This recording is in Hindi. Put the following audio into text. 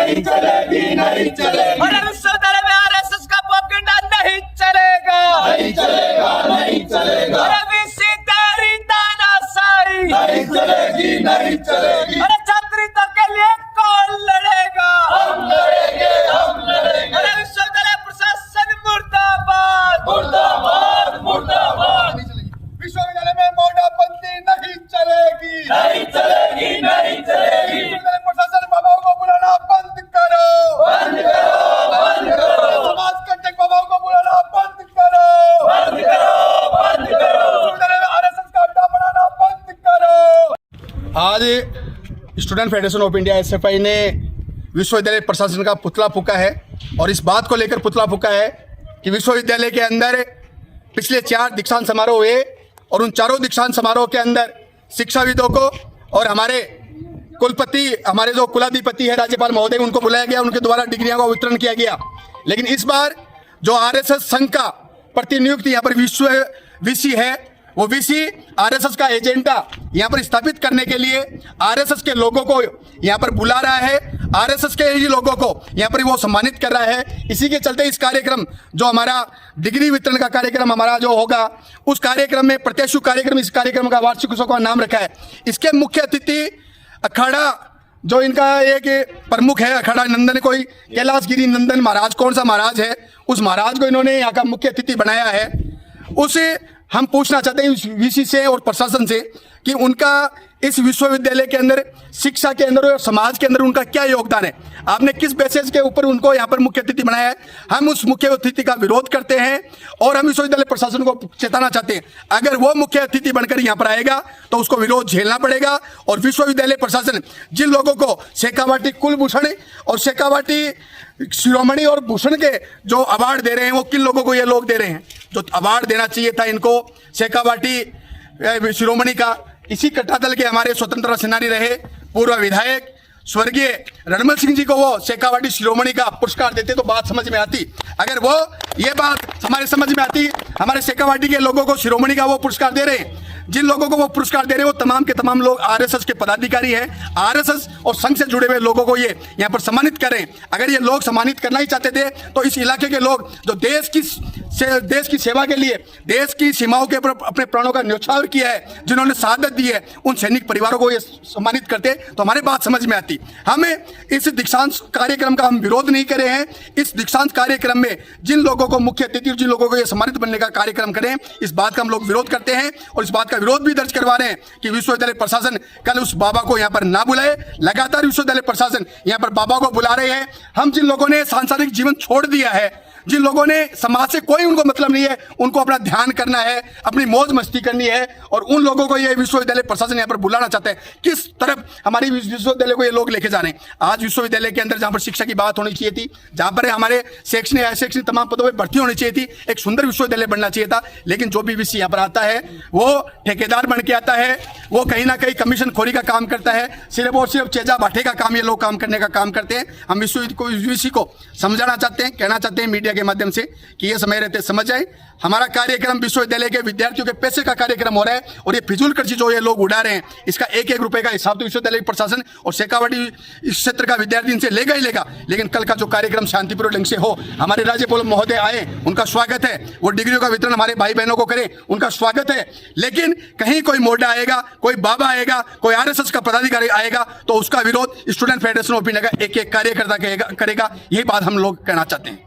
नहीं चलेगी, नहीं चलेगी। और विश्वविद्यालय में आरएसएस का प्रोपेगेंडा नहीं चलेगा, नहीं चलेगा, नहीं चलेगा। और वीसी तेरी तानाशाही नहीं चलेगी, नहीं चलेगी। और छात्रों के लिए कौन लड़ेगा? हम लड़ेंगे, हम लड़ेंगे। और विश्वविद्यालय प्रशासन मुर्दाबाद, मुर्दाबाद, मुर्दाबाद। विश्वविद्यालय में मोर्चाबंदी नहीं चलेगी, नहीं चलेगी, नहीं चलेगी। विश्वविद्यालय प्रशासन बाबाओं को बुलाना बंद करो, बंद करो, बंद करो, समाज कंटक बाबाओं को बुलाना बंद करो, बंद करो, बंद करो। विश्वविद्यालय में आरएसएस का अड्डा बनाना बंद करो। आज student federation of India SFI ने विश्वविद्यालय प्रशासन का पुतला फूंका है और इस बात को लेकर पुतला फूंका है कि विश्वविद्यालय के अंदर पिछले 4 दीक्षांत समारोह हुए और उन चारों दीक्षांत समारोह के अंदर शिक्षाविदों को और हमारे कुलपति, हमारे जो कुलाधिपति है राज्यपाल महोदय, उनको बुलाया गया, उनके द्वारा डिग्रियों का वितरण किया गया। लेकिन इस बार जो आरएसएस संघ का प्रतिनियुक्त यहाँ पर विश्व वीसी है, वो वीसी आरएसएस का एजेंडा यहाँ पर स्थापित करने के लिए आरएसएस के लोगों को यहाँ पर बुला रहा है, आरएसएस के ही लोगों को यहाँ पर वो सम्मानित कर रहा है। इसी के चलते इस कार्यक्रम, जो हमारा डिग्री वितरण का कार्यक्रम हमारा जो होगा, उस कार्यक्रम में प्रत्याशु कार्यक्रम, इस कार्यक्रम का वार्षिक उत्सव का नाम रखा है। इसके मुख्य अतिथि अखाड़ा, जो इनका एक प्रमुख है अखाड़ा नंदन, कोई कैलाशगिरी नंदन महाराज, कौन सा महाराज है, उस महाराज को इन्होंने यहाँ का मुख्य अतिथि बनाया है। उसे हम पूछना चाहते हैं वीसी से और प्रशासन से कि उनका इस विश्वविद्यालय के अंदर, शिक्षा के अंदर और समाज के अंदर उनका क्या योगदान है। आपने किस बेसिस के ऊपर उनको यहाँ पर मुख्य अतिथि बनाया है? हम उस मुख्य अतिथि का विरोध करते हैं और हम विश्वविद्यालय प्रशासन को चेताना चाहते हैं, अगर वो मुख्य अतिथि बनकर यहाँ पर आएगा तो उसको विरोध झेलना पड़ेगा। और विश्वविद्यालय प्रशासन जिन लोगों को शेखावाटी कुलभूषण और शेखावाटी शिरोमणि और भूषण के जो अवार्ड दे रहे हैं, वो किन लोगों को ये लोग दे रहे हैं? जो अवार्ड देना चाहिए था इनको शेखावाटी शिरोमणि का, इसी कट्टादल के हमारे स्वतंत्रता सेनानी रहे पूर्व विधायक स्वर्गीय रणमल सिंह जी को वो शेखावाटी शिरोमणि का पुरस्कार देते तो बात समझ में आती। अगर वो ये बात हमारे समझ में आती, हमारे शेखावाटी के लोगों को शिरोमणि का वो पुरस्कार दे रहे हैं, जिन लोगों को वो पुरस्कार दे रहे हैं वो तमाम के तमाम लोग आरएसएस के पदाधिकारी हैं, आरएसएस और संघ से जुड़े हुए लोगों को ये यहाँ पर सम्मानित करें। अगर ये लोग सम्मानित करना ही चाहते थे तो इस इलाके के लोग जो देश की सेवा के लिए देश की सीमाओं के ऊपर अपने प्राणों का न्यौछावर किया है, जिन्होंने शहादत दी है, उन सैनिक परिवारों को ये सम्मानित करते तो हमारी बात समझ में आती। हमें इस दीक्षांत कार्यक्रम का हम विरोध नहीं करे हैं। इस दीक्षांत कार्यक्रम में जिन लोगों को मुख्य अतिथि, जिन लोगों को ये सम्मानित बनने का कार्यक्रम करें, इस बात का हम लोग विरोध करते हैं और इस बात का विरोध भी दर्ज करवा रहे हैं कि विश्वविद्यालय प्रशासन कल उस बाबा को यहाँ पर ना बुलाए। लगातार विश्वविद्यालय प्रशासन यहाँ पर बाबा को बुला रहे हैं। हम जिन लोगों ने सांसारिक जीवन छोड़ दिया है, जिन लोगों ने समाज से कोई उनको मतलब नहीं है, उनको अपना ध्यान करना है, अपनी मौज मस्ती करनी है, और उन लोगों को ये विश्वविद्यालय प्रशासन यहाँ पर बुलाना चाहते हैं। किस तरफ हमारी विश्वविद्यालय को ये लोग लेके जा रहे हैं? आज विश्वविद्यालय के अंदर जहाँ पर शिक्षा की बात होनी चाहिए थी, जहाँ पर हमारे शैक्षणिक अशैक्षणिक तमाम पदों पर भर्ती होनी चाहिए थी, एक सुंदर विश्वविद्यालय बनना चाहिए था, लेकिन जो भी वीसी यहाँ पर आता है वो ठेकेदार बन के आता है, वो कहीं ना कहीं कमीशन खोरी का काम करता है, सिर्फ और सिर्फ चेजा बांटे का काम ये लोग काम करने का काम करते हैं। हम वीसी को समझाना चाहते हैं, कहना चाहते हैं मीडिया के माध्यम से कि ये समय रहते समझ जाए, हमारा कार्यक्रम विश्वविद्यालय के विद्यार्थियों के पैसे का कार्यक्रम हो रहा है और ये फिजूल खर्ची जो ये लोग उड़ा रहे हैं, इसका एक एक रुपए का हिसाब तो विश्वविद्यालय प्रशासन और शेखावाटी इस क्षेत्र का विद्यार्थी इनसे लेगा ही लेगा। लेकिन कल का जो कार्यक्रम शांतिपूर्ण ढंग से हो, हमारे राज्यपाल महोदय आए, उनका स्वागत है, वो डिग्रियों का वितरण हमारे भाई बहनों को करें, उनका स्वागत है। लेकिन कहीं कोई मोर्चा आएगा, कोई बाबा आएगा, कोई आरएसएस का पदाधिकारी आएगा तो उसका विरोध स्टूडेंट फेडरेशन ऑफ इंडिया का एक एक कार्यकर्ता करेगा। यही बात हम लोग कहना चाहते हैं।